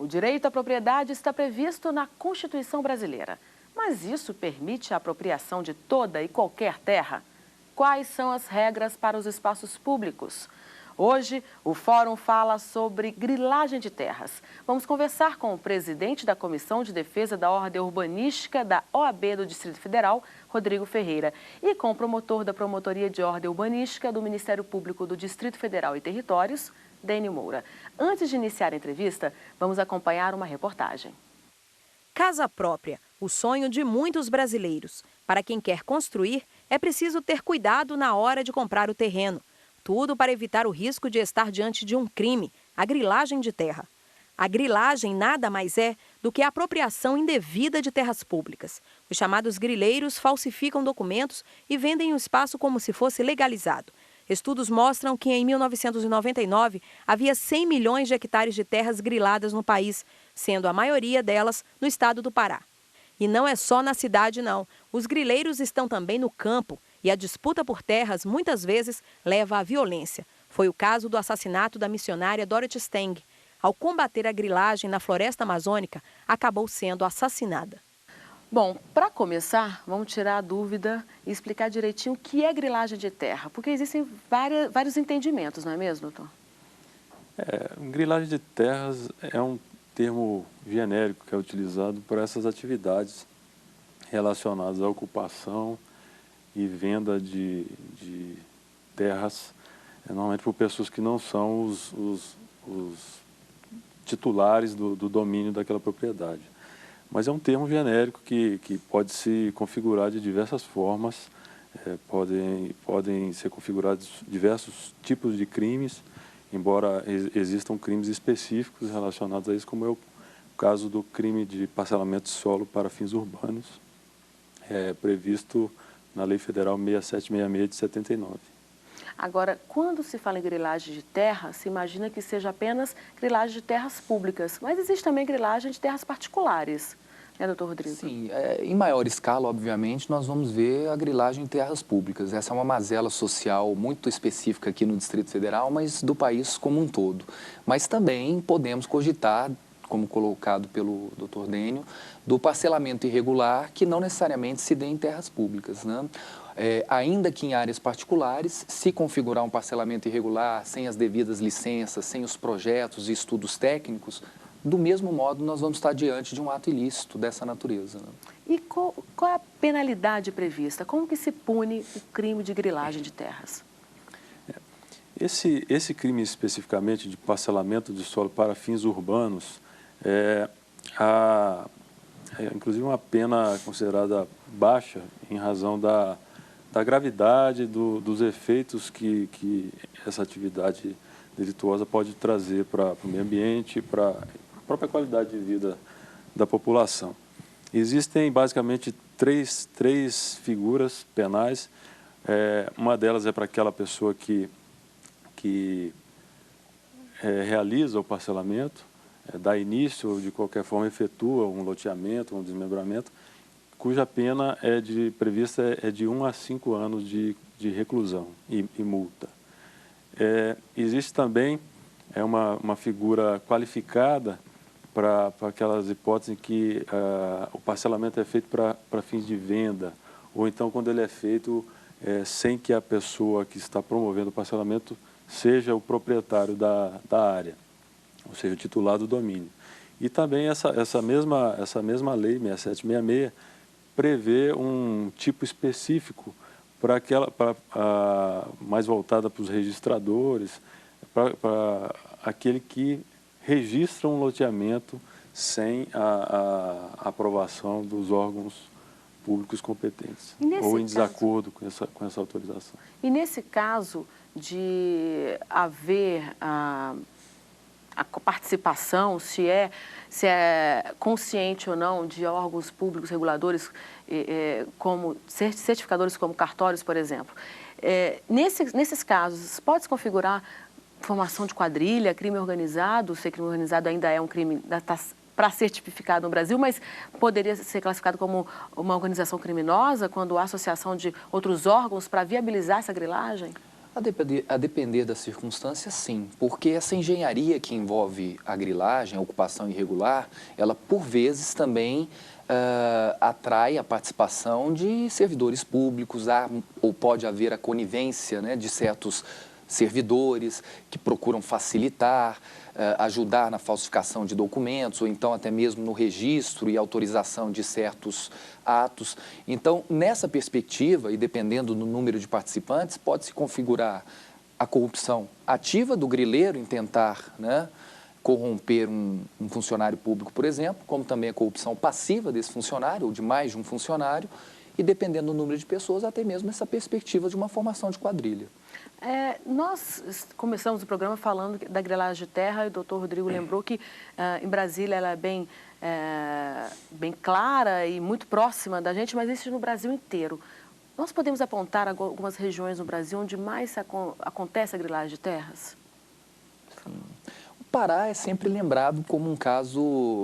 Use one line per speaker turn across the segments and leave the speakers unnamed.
direito à propriedade está previsto na Constituição brasileira. Mas isso permite a apropriação de toda e qualquer terra? Quais são as regras para os espaços públicos? Hoje, o Fórum fala sobre grilagem de terras. Vamos conversar com o presidente da Comissão de Defesa da Ordem Urbanística da OAB do Distrito Federal, Rodrigo Ferreira, e com o promotor da Promotoria de Ordem Urbanística do Ministério Público do Distrito Federal e Territórios, Dênio Moura. Antes de iniciar a entrevista, vamos acompanhar uma reportagem.
Casa própria, o sonho de muitos brasileiros. Para quem quer construir, é preciso ter cuidado na hora de comprar o terreno. Tudo para evitar o risco de estar diante de um crime, a grilagem de terra. A grilagem nada mais é do que a apropriação indevida de terras públicas. Os chamados grileiros falsificam documentos e vendem o espaço como se fosse legalizado. Estudos mostram que em 1999 havia 100 milhões de hectares de terras griladas no país, sendo a maioria delas no estado do Pará. E não é só na cidade, não. Os grileiros estão também no campo e a disputa por terras muitas vezes leva à violência. Foi o caso do assassinato da missionária Dorothy Stang. Ao combater a grilagem na floresta amazônica, acabou sendo assassinada.
Bom, para começar, vamos tirar a dúvida e explicar direitinho o que é grilagem de terra, porque existem vários entendimentos, não é mesmo, doutor?
Grilagem de terras é um termo genérico que é utilizado para essas atividades relacionadas à ocupação e venda de terras, normalmente por pessoas que não são os titulares do domínio daquela propriedade. Mas é um termo genérico que pode se configurar de diversas formas, podem ser configurados diversos tipos de crimes, embora existam crimes específicos relacionados a isso, como é o caso do crime de parcelamento de solo para fins urbanos, previsto na Lei Federal 6766 de 79.
Agora, quando se fala em grilagem de terra, se imagina que seja apenas grilagem de terras públicas, mas existe também grilagem de terras particulares, né, doutor Rodrigo?
Sim, em maior escala, obviamente, nós vamos ver a grilagem em terras públicas. Essa é uma mazela social muito específica aqui no Distrito Federal, mas do país como um todo. Mas também podemos cogitar, como colocado pelo doutor Dênio, do parcelamento irregular, que não necessariamente se dê em terras públicas, né? Ainda que em áreas particulares, se configurar um parcelamento irregular, sem as devidas licenças, sem os projetos e estudos técnicos, do mesmo modo nós vamos estar diante de um ato ilícito dessa natureza, né?
E qual é a penalidade prevista? Como que se pune o crime de grilagem de terras?
Esse crime especificamente de parcelamento de solo para fins urbanos inclusive uma pena considerada baixa em razão da gravidade dos efeitos que essa atividade delituosa pode trazer para o meio ambiente e para a própria qualidade de vida da população. Existem basicamente três figuras penais. Uma delas é para aquela pessoa que realiza o parcelamento, dá início ou de qualquer forma efetua um loteamento, um desmembramento, cuja pena prevista é de 1 a 5 anos de reclusão e multa. Existe também uma figura qualificada para aquelas hipóteses em que o parcelamento é feito para fins de venda, ou então quando ele é feito sem que a pessoa que está promovendo o parcelamento seja o proprietário da área, ou seja, o titular do domínio. E também essa mesma lei, 6766, prevê um tipo específico mais voltada para os registradores, para aquele que registra um loteamento sem a aprovação dos órgãos públicos competentes, ou em desacordo com essa autorização.
E nesse caso de haver a participação, se é consciente ou não de órgãos públicos reguladores, como certificadores como cartórios, por exemplo. Nesses casos, pode se configurar formação de quadrilha, crime organizado? Se crime organizado ainda é um crime para ser tipificado no Brasil, mas poderia ser classificado como uma organização criminosa quando há associação de outros órgãos para viabilizar essa grilagem?
A depender das circunstâncias, sim, porque essa engenharia que envolve a grilagem, a ocupação irregular, ela por vezes também atrai a participação de servidores públicos, ou pode haver a conivência, né, de certos servidores que procuram facilitar, ajudar na falsificação de documentos, ou então até mesmo no registro e autorização de certos atos. Então, nessa perspectiva, e dependendo do número de participantes, pode-se configurar a corrupção ativa do grileiro em tentar, né, corromper um funcionário público, por exemplo, como também a corrupção passiva desse funcionário, ou de mais de um funcionário, e dependendo do número de pessoas, até mesmo essa perspectiva de uma formação de quadrilha.
Nós começamos o programa falando da grilagem de terra e o doutor Rodrigo lembrou que em Brasília ela é bem clara e muito próxima da gente, mas existe no Brasil inteiro. Nós podemos apontar algumas regiões no Brasil onde mais acontece a grilagem de terras?
Sim. O Pará é sempre lembrado como um caso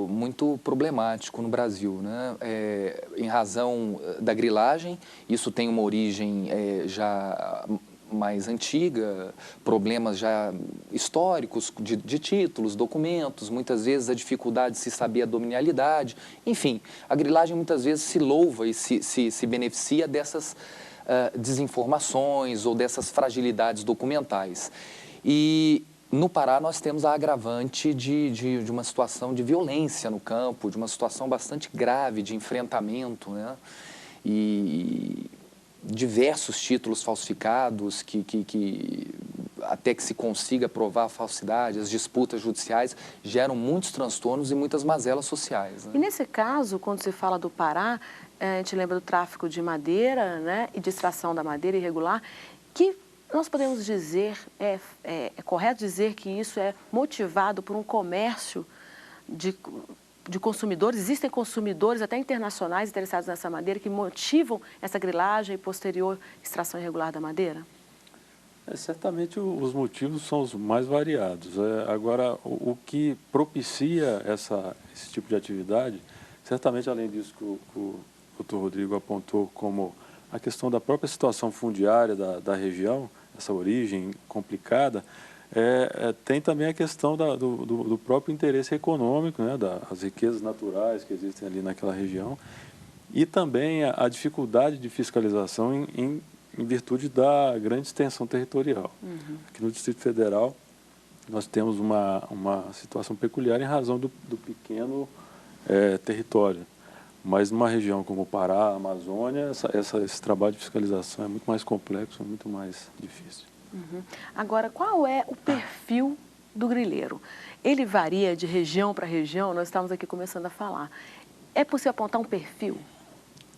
muito problemático no Brasil, né? Em razão da grilagem, isso tem uma origem já mais antiga, problemas já históricos de títulos, documentos, muitas vezes a dificuldade de se saber a dominialidade. Enfim, a grilagem muitas vezes se louva e se beneficia dessas desinformações ou dessas fragilidades documentais. E no Pará nós temos a agravante de uma situação de violência no campo, de uma situação bastante grave de enfrentamento, né? E diversos títulos falsificados até que se consiga provar a falsidade, as disputas judiciais geram muitos transtornos e muitas mazelas sociais, né?
E nesse caso, quando se fala do Pará, a gente lembra do tráfico de madeira, né, e de extração da madeira irregular, que nós podemos dizer, é correto dizer que isso é motivado por um comércio de consumidores, existem consumidores até internacionais interessados nessa madeira que motivam essa grilagem e posterior extração irregular da madeira?
Certamente os motivos são os mais variados. Agora, o que propicia esse tipo de atividade, certamente além disso que o Dr. Rodrigo apontou como a questão da própria situação fundiária da região, essa origem complicada, tem também a questão do próprio interesse econômico, né, das riquezas naturais que existem ali naquela região, e também a dificuldade de fiscalização em virtude da grande extensão territorial. Uhum. Aqui no Distrito Federal, nós temos uma situação peculiar em razão do pequeno território. Mas numa região como o Pará, a Amazônia, esse trabalho de fiscalização é muito mais complexo, é muito mais difícil.
Uhum. Agora, qual é o perfil do grileiro? Ele varia de região para região? Nós estamos aqui começando a falar. É possível apontar um perfil?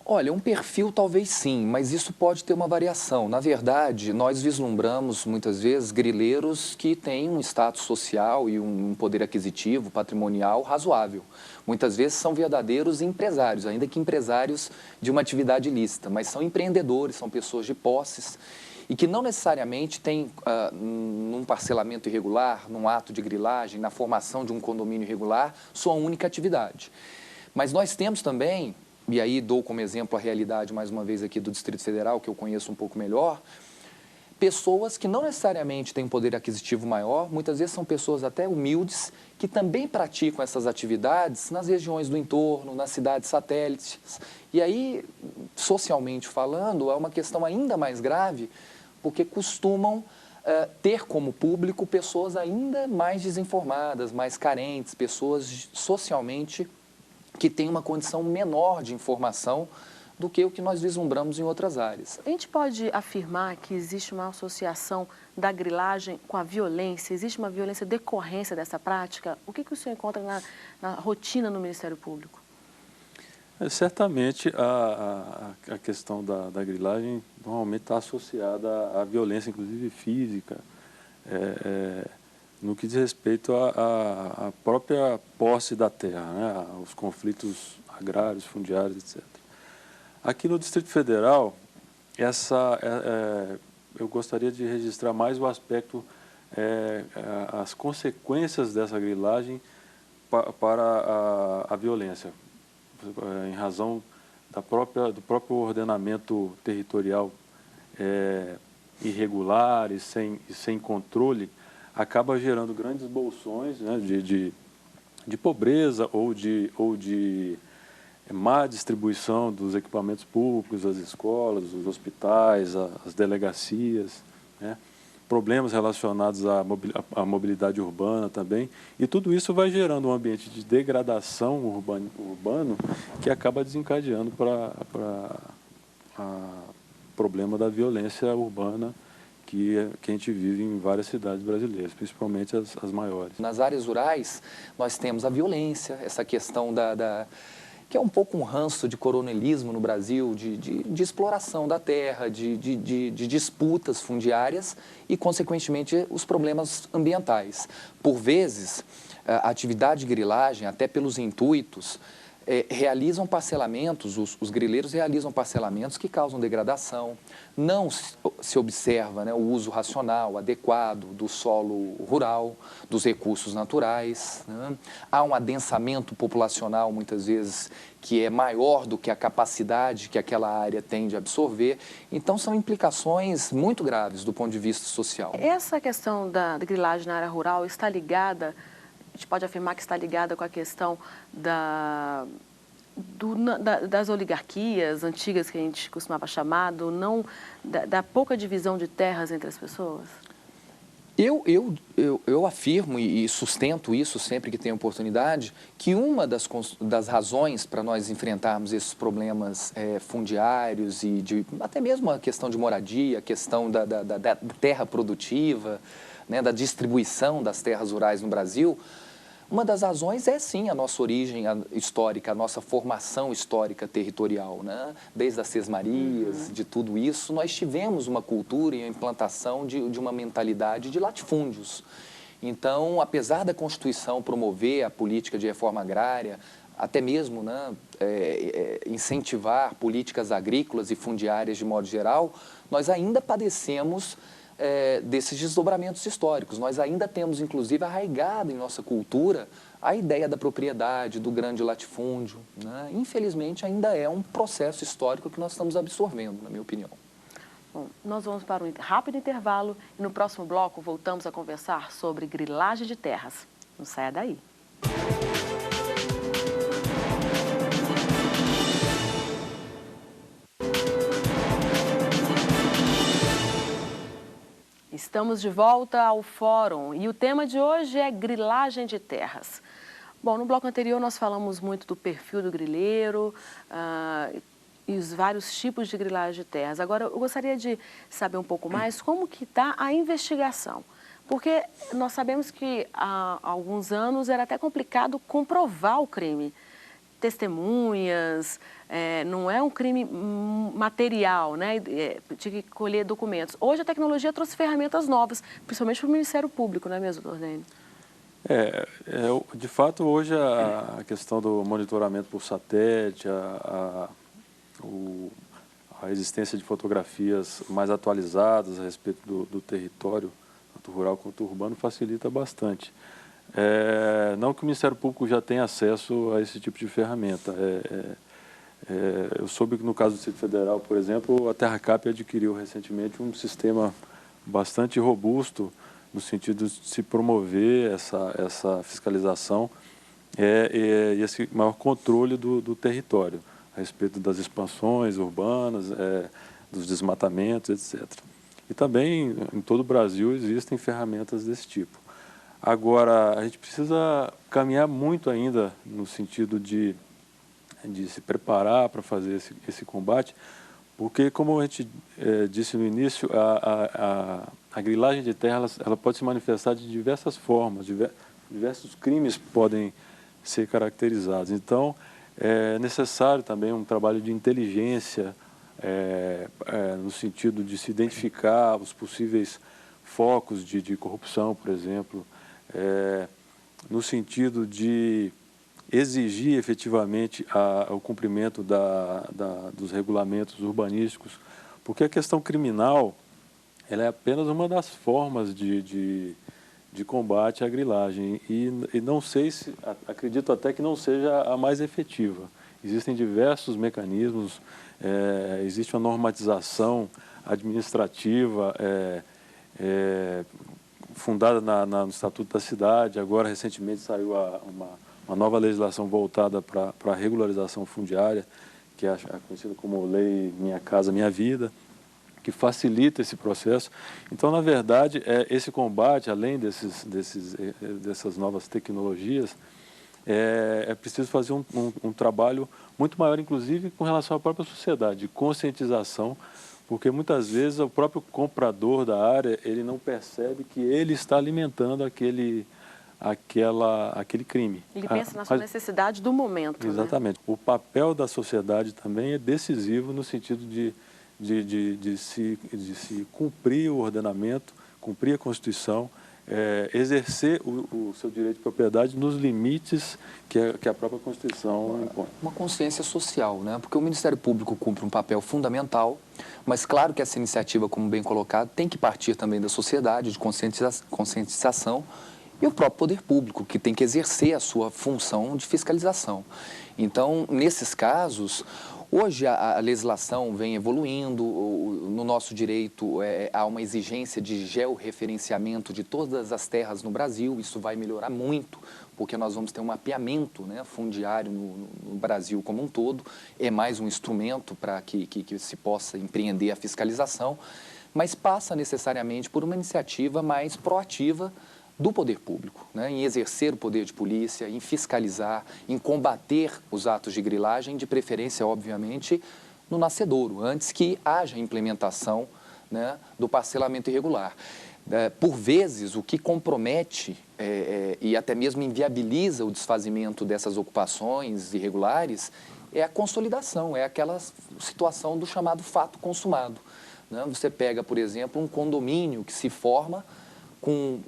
Olha, um perfil talvez sim, mas isso pode ter uma variação. Na verdade, nós vislumbramos muitas vezes grileiros que têm um status social e um poder aquisitivo, patrimonial razoável. Muitas vezes são verdadeiros empresários, ainda que empresários de uma atividade ilícita, mas são empreendedores, são pessoas de posses e que não necessariamente têm, num parcelamento irregular, num ato de grilagem, na formação de um condomínio irregular, sua única atividade. Mas nós temos também, e aí dou como exemplo a realidade, mais uma vez, aqui do Distrito Federal, que eu conheço um pouco melhor, pessoas que não necessariamente têm um poder aquisitivo maior, muitas vezes são pessoas até humildes, que também praticam essas atividades nas regiões do entorno, nas cidades satélites. E aí, socialmente falando, é uma questão ainda mais grave, porque costumam ter como público pessoas ainda mais desinformadas, mais carentes, pessoas socialmente que têm uma condição menor de informação do que o que nós vislumbramos em outras áreas.
A gente pode afirmar que existe uma associação da grilagem com a violência? Existe uma violência decorrência dessa prática? O que o senhor encontra na rotina no Ministério Público?
Certamente a questão da grilagem normalmente está associada à violência, inclusive física, no que diz respeito à própria posse da terra, né, aos conflitos agrários, fundiários, etc. Aqui no Distrito Federal, eu gostaria de registrar mais o aspecto, as consequências dessa grilagem para a violência, em razão do próprio ordenamento territorial irregular e sem controle, acaba gerando grandes bolsões, né, de pobreza ou de má distribuição dos equipamentos públicos, as escolas, os hospitais, as delegacias, né? Problemas relacionados à mobilidade urbana também, e tudo isso vai gerando um ambiente de degradação urbano que acaba desencadeando para o problema da violência urbana que a gente vive em várias cidades brasileiras, principalmente as maiores.
Nas áreas rurais, nós temos a violência, essa questão que é um pouco um ranço de coronelismo no Brasil, de exploração da terra, de disputas fundiárias e, consequentemente, os problemas ambientais. Por vezes, a atividade de grilagem, até pelos intuitos, realizam parcelamentos, os grileiros realizam parcelamentos que causam degradação, não se observa, né, o uso racional, adequado do solo rural, dos recursos naturais, né? Há um adensamento populacional, muitas vezes, que é maior do que a capacidade que aquela área tem de absorver, então são implicações muito graves do ponto de vista social.
Essa questão da grilagem na área rural está ligada, a gente pode afirmar que está ligada com a questão das oligarquias antigas que a gente costumava chamar, da pouca divisão de terras entre as pessoas?
Eu afirmo e sustento isso sempre que tenho oportunidade, que uma das razões para nós enfrentarmos esses problemas fundiários e até mesmo a questão de moradia, a questão da terra produtiva, né, da distribuição das terras rurais no Brasil, uma das razões é, sim, a nossa origem histórica, a nossa formação histórica territorial, né? Desde as sesmarias, de tudo isso, nós tivemos uma cultura e a implantação de uma mentalidade de latifúndios. Então, apesar da Constituição promover a política de reforma agrária, até mesmo, né, incentivar políticas agrícolas e fundiárias de modo geral, nós ainda padecemos desses desdobramentos históricos. Nós ainda temos, inclusive, arraigado em nossa cultura a ideia da propriedade, do grande latifúndio, né? Infelizmente, ainda é um processo histórico que nós estamos absorvendo, na minha opinião.
Bom, nós vamos para um rápido intervalo e no próximo bloco voltamos a conversar sobre grilagem de terras. Não saia daí. Estamos de volta ao Fórum e o tema de hoje é grilagem de terras. Bom, no bloco anterior nós falamos muito do perfil do grileiro e os vários tipos de grilagem de terras. Agora, eu gostaria de saber um pouco mais como que está a investigação. Porque nós sabemos que há alguns anos era até complicado comprovar o crime. Testemunhas, não é um crime material, né? Tinha que colher documentos. Hoje a tecnologia trouxe ferramentas novas, principalmente para o Ministério Público, não é mesmo, doutor Nênio?
De fato, hoje a questão do monitoramento por satélite, a existência de fotografias mais atualizadas a respeito do território, tanto rural quanto urbano, facilita bastante. Não que o Ministério Público já tenha acesso a esse tipo de ferramenta. Eu soube que no caso do Distrito Federal, por exemplo, a TerraCap adquiriu recentemente um sistema bastante robusto no sentido de se promover essa fiscalização e esse maior controle do território, a respeito das expansões urbanas, dos desmatamentos, etc. E também, em todo o Brasil, existem ferramentas desse tipo. Agora, a gente precisa caminhar muito ainda no sentido de se preparar para fazer esse combate, porque, como a gente disse no início, a grilagem de terra ela pode se manifestar de diversas formas, diversos crimes podem ser caracterizados. Então, é necessário também um trabalho de inteligência, no sentido de se identificar os possíveis focos de corrupção, por exemplo, no sentido de exigir efetivamente o cumprimento dos regulamentos urbanísticos, porque a questão criminal ela é apenas uma das formas de combate à grilagem e não sei acredito até que não seja a mais efetiva. Existem diversos mecanismos, existe uma normatização administrativa fundada no Estatuto da Cidade. Agora, recentemente, saiu uma nova legislação voltada para a regularização fundiária, que é conhecida como Lei Minha Casa Minha Vida, que facilita esse processo. Então, na verdade, esse combate, além dessas novas tecnologias, é preciso fazer um trabalho muito maior, inclusive, com relação à própria sociedade, de conscientização, porque muitas vezes o próprio comprador da área, ele não percebe que ele está alimentando aquele crime.
Ele pensa na sua necessidade do momento.
Exatamente. Né? O papel da sociedade também é decisivo no sentido de se cumprir o ordenamento, cumprir a Constituição, exercer o seu direito de propriedade nos limites que a própria Constituição impõe.
Uma consciência social, né? Porque o Ministério Público cumpre um papel fundamental, mas claro que essa iniciativa, como bem colocado, tem que partir também da sociedade, de conscientização, e o próprio poder público, que tem que exercer a sua função de fiscalização. Então, nesses casos, hoje a legislação vem evoluindo, no nosso direito há uma exigência de georreferenciamento de todas as terras no Brasil, isso vai melhorar muito, porque nós vamos ter um mapeamento, né, fundiário no Brasil como um todo, é mais um instrumento para que se possa empreender a fiscalização, mas passa necessariamente por uma iniciativa mais proativa do poder público, né, em exercer o poder de polícia, em fiscalizar, em combater os atos de grilagem, de preferência, obviamente, no nascedouro, antes que haja implementação, né, do parcelamento irregular. Por vezes, o que compromete e até mesmo inviabiliza o desfazimento dessas ocupações irregulares é a consolidação, é aquela situação do chamado fato consumado. Né? Você pega, por exemplo, um condomínio que se forma com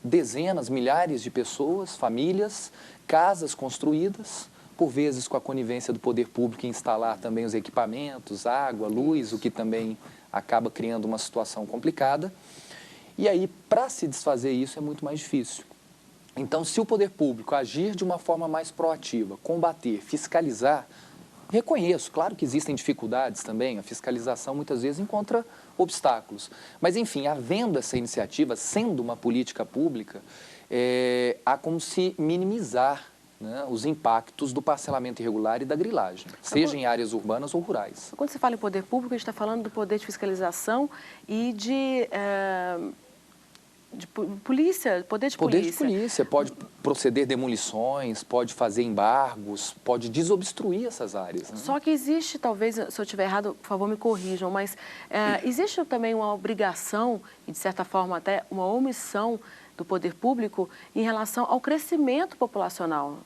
dezenas, milhares de pessoas, famílias, casas construídas, por vezes com a conivência do poder público em instalar também os equipamentos, água, luz, o que também acaba criando uma situação complicada. E aí, para se desfazer isso, é muito mais difícil. Então, se o poder público agir de uma forma mais proativa, combater, fiscalizar, reconheço, claro que existem dificuldades também, a fiscalização muitas vezes encontra obstáculos. Mas, enfim, havendo essa iniciativa, sendo uma política pública, há como se minimizar, né, os impactos do parcelamento irregular e da grilagem, seja em áreas urbanas ou rurais.
Quando se fala em poder público, a gente está falando do poder de fiscalização e de polícia, poder de polícia.
Poder de polícia, pode proceder demolições, pode fazer embargos, pode desobstruir essas áreas. Né?
Só que existe, talvez, se eu estiver errado, por favor me corrijam, mas existe também uma obrigação e, de certa forma, até uma omissão do poder público em relação ao crescimento populacional.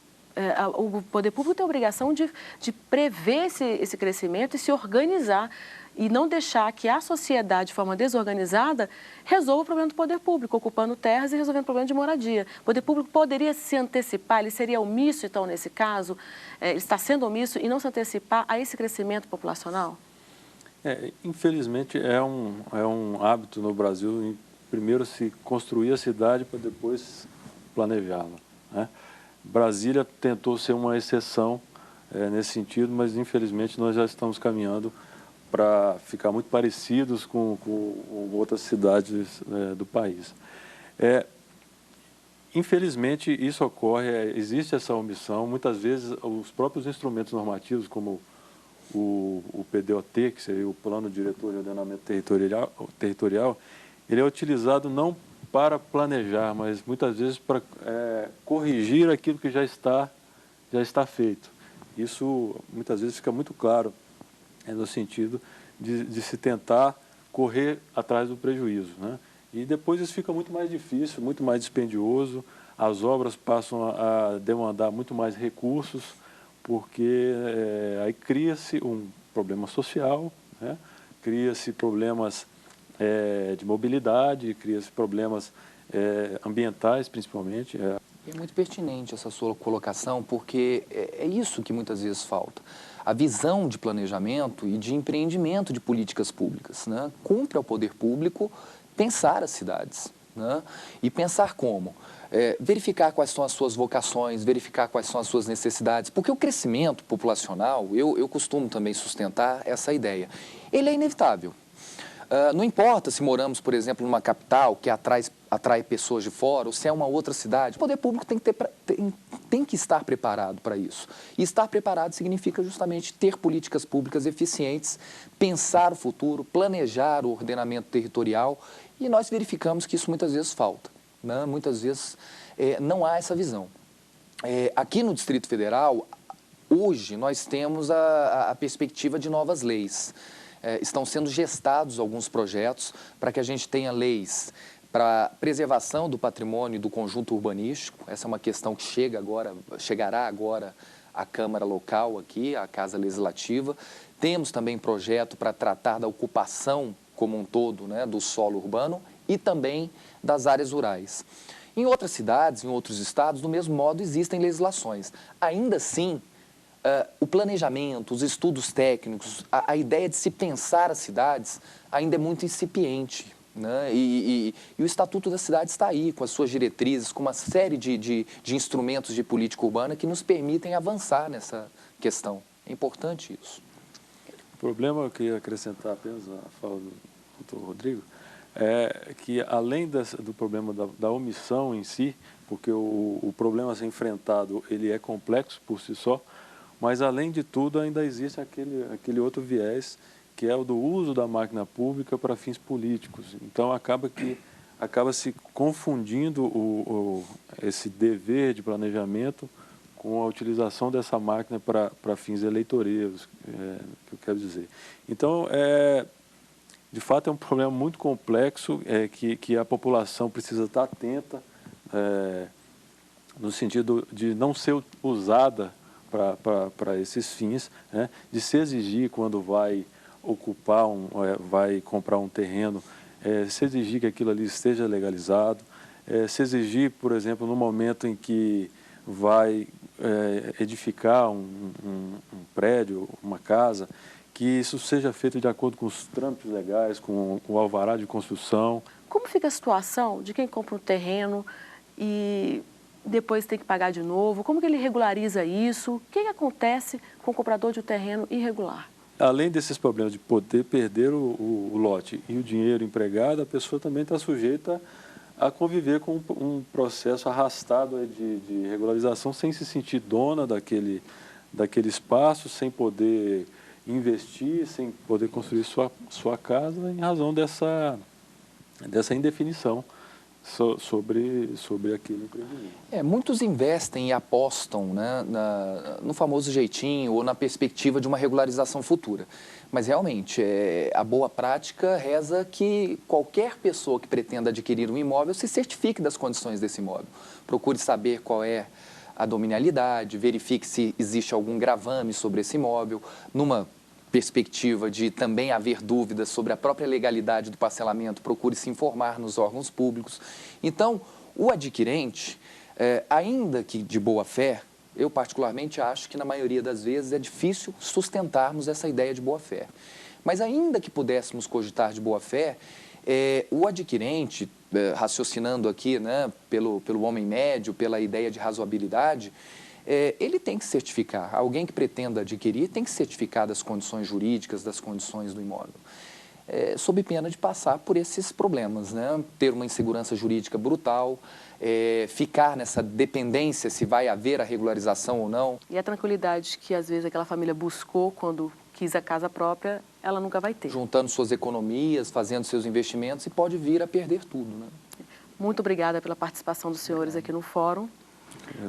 O poder público tem a obrigação de prever esse crescimento e se organizar e não deixar que a sociedade, de forma desorganizada, resolva o problema do poder público, ocupando terras e resolvendo o problema de moradia. O poder público poderia se antecipar, ele seria omisso, então, nesse caso, ele está sendo omisso e não se antecipar a esse crescimento populacional?
Infelizmente, é um hábito no Brasil, em primeiro se construir a cidade para depois planejá-la. Né? Brasília tentou ser uma exceção nesse sentido, mas infelizmente nós já estamos caminhando para ficar muito parecidos com outras cidades do país. Infelizmente isso ocorre, existe essa omissão, muitas vezes os próprios instrumentos normativos, como o PDOT, que seria o Plano Diretor de Ordenamento Territorial, ele é utilizado não para planejar, mas muitas vezes para corrigir aquilo que já está feito. Isso muitas vezes fica muito claro no sentido de se tentar correr atrás do prejuízo. Né? E depois isso fica muito mais difícil, muito mais dispendioso, as obras passam a demandar muito mais recursos, porque aí cria-se um problema social, né? Cria-se problemas de mobilidade, cria-se problemas ambientais, principalmente.
É muito pertinente essa sua colocação, porque é isso que muitas vezes falta. A visão de planejamento e de empreendimento de políticas públicas. Né? Cumpre ao poder público pensar as cidades. Né? E pensar como? Verificar quais são as suas vocações, verificar quais são as suas necessidades. Porque o crescimento populacional, eu costumo também sustentar essa ideia, ele é inevitável. Não importa se moramos, por exemplo, numa capital que atrai pessoas de fora ou se é uma outra cidade, o poder público tem que estar preparado para isso. E estar preparado significa justamente ter políticas públicas eficientes, pensar o futuro, planejar o ordenamento territorial, e nós verificamos que isso muitas vezes falta, né? Muitas vezes não há essa visão. Aqui no Distrito Federal, hoje nós temos a perspectiva de novas leis. Estão sendo gestados alguns projetos para que a gente tenha leis para preservação do patrimônio e do conjunto urbanístico. Essa é uma questão que chegará agora à Câmara Local aqui, à Casa Legislativa. Temos também projeto para tratar da ocupação como um todo, né, do solo urbano e também das áreas rurais. Em outras cidades, em outros estados, do mesmo modo, existem legislações. Ainda assim, o planejamento, os estudos técnicos, a ideia de se pensar as cidades ainda é muito incipiente, né? E o Estatuto da Cidade está aí, com as suas diretrizes, com uma série de instrumentos de política urbana que nos permitem avançar nessa questão. É importante isso.
O problema, eu queria acrescentar apenas a fala do doutor Rodrigo, é que além do problema da omissão em si, porque o problema a ser enfrentado ele é complexo por si só, mas, além de tudo, ainda existe aquele outro viés, que é o do uso da máquina pública para fins políticos. Então, acaba se confundindo esse dever de planejamento com a utilização dessa máquina para fins eleitoreiros, que eu quero dizer. Então, de fato, é um problema muito complexo, que a população precisa estar atenta, no sentido de não ser usada para esses fins, né? De se exigir quando vai vai comprar um terreno, se exigir que aquilo ali esteja legalizado, se exigir, por exemplo, no momento em que vai edificar um prédio, uma casa, que isso seja feito de acordo com os trâmites legais, com o alvará de construção.
Como fica a situação de quem compra um terreno e depois tem que pagar de novo? Como que ele regulariza isso? O que acontece com o comprador de um terreno irregular?
Além desses problemas de poder perder o lote e o dinheiro empregado, a pessoa também está sujeita a conviver com um processo arrastado de regularização, sem se sentir dona daquele espaço, sem poder investir, sem poder construir sua casa, em razão dessa indefinição sobre aquele empreendimento.
Muitos investem e apostam, né, no famoso jeitinho ou na perspectiva de uma regularização futura. Mas, realmente, a boa prática reza que qualquer pessoa que pretenda adquirir um imóvel se certifique das condições desse imóvel. Procure saber qual é a dominialidade, verifique se existe algum gravame sobre esse imóvel, numa perspectiva de também haver dúvidas sobre a própria legalidade do parcelamento, procure se informar nos órgãos públicos. Então, o adquirente, ainda que de boa fé, eu particularmente acho que na maioria das vezes é difícil sustentarmos essa ideia de boa fé. Mas ainda que pudéssemos cogitar de boa fé, o adquirente, raciocinando aqui, né, pelo homem médio, pela ideia de razoabilidade, ele tem que certificar. Alguém que pretenda adquirir tem que certificar das condições jurídicas, das condições do imóvel, sob pena de passar por esses problemas, né? Ter uma insegurança jurídica brutal, ficar nessa dependência se vai haver a regularização ou não.
E a tranquilidade que, às vezes, aquela família buscou quando quis a casa própria, ela nunca vai ter.
Juntando suas economias, fazendo seus investimentos, e pode vir a perder tudo, né?
Muito obrigada pela participação dos senhores aqui no fórum.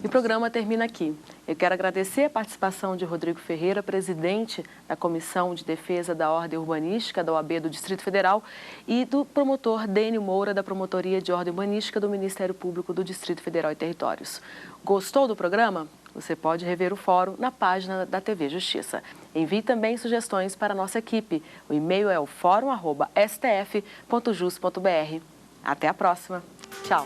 E o programa termina aqui. Eu quero agradecer a participação de Rodrigo Ferreira, presidente da Comissão de Defesa da Ordem Urbanística da OAB do Distrito Federal, e do promotor Dênio Moura, da Promotoria de Ordem Urbanística do Ministério Público do Distrito Federal e Territórios. Gostou do programa? Você pode rever o fórum na página da TV Justiça. Envie também sugestões para a nossa equipe. O e-mail é o forum@stf.jus.br. Até a próxima. Tchau.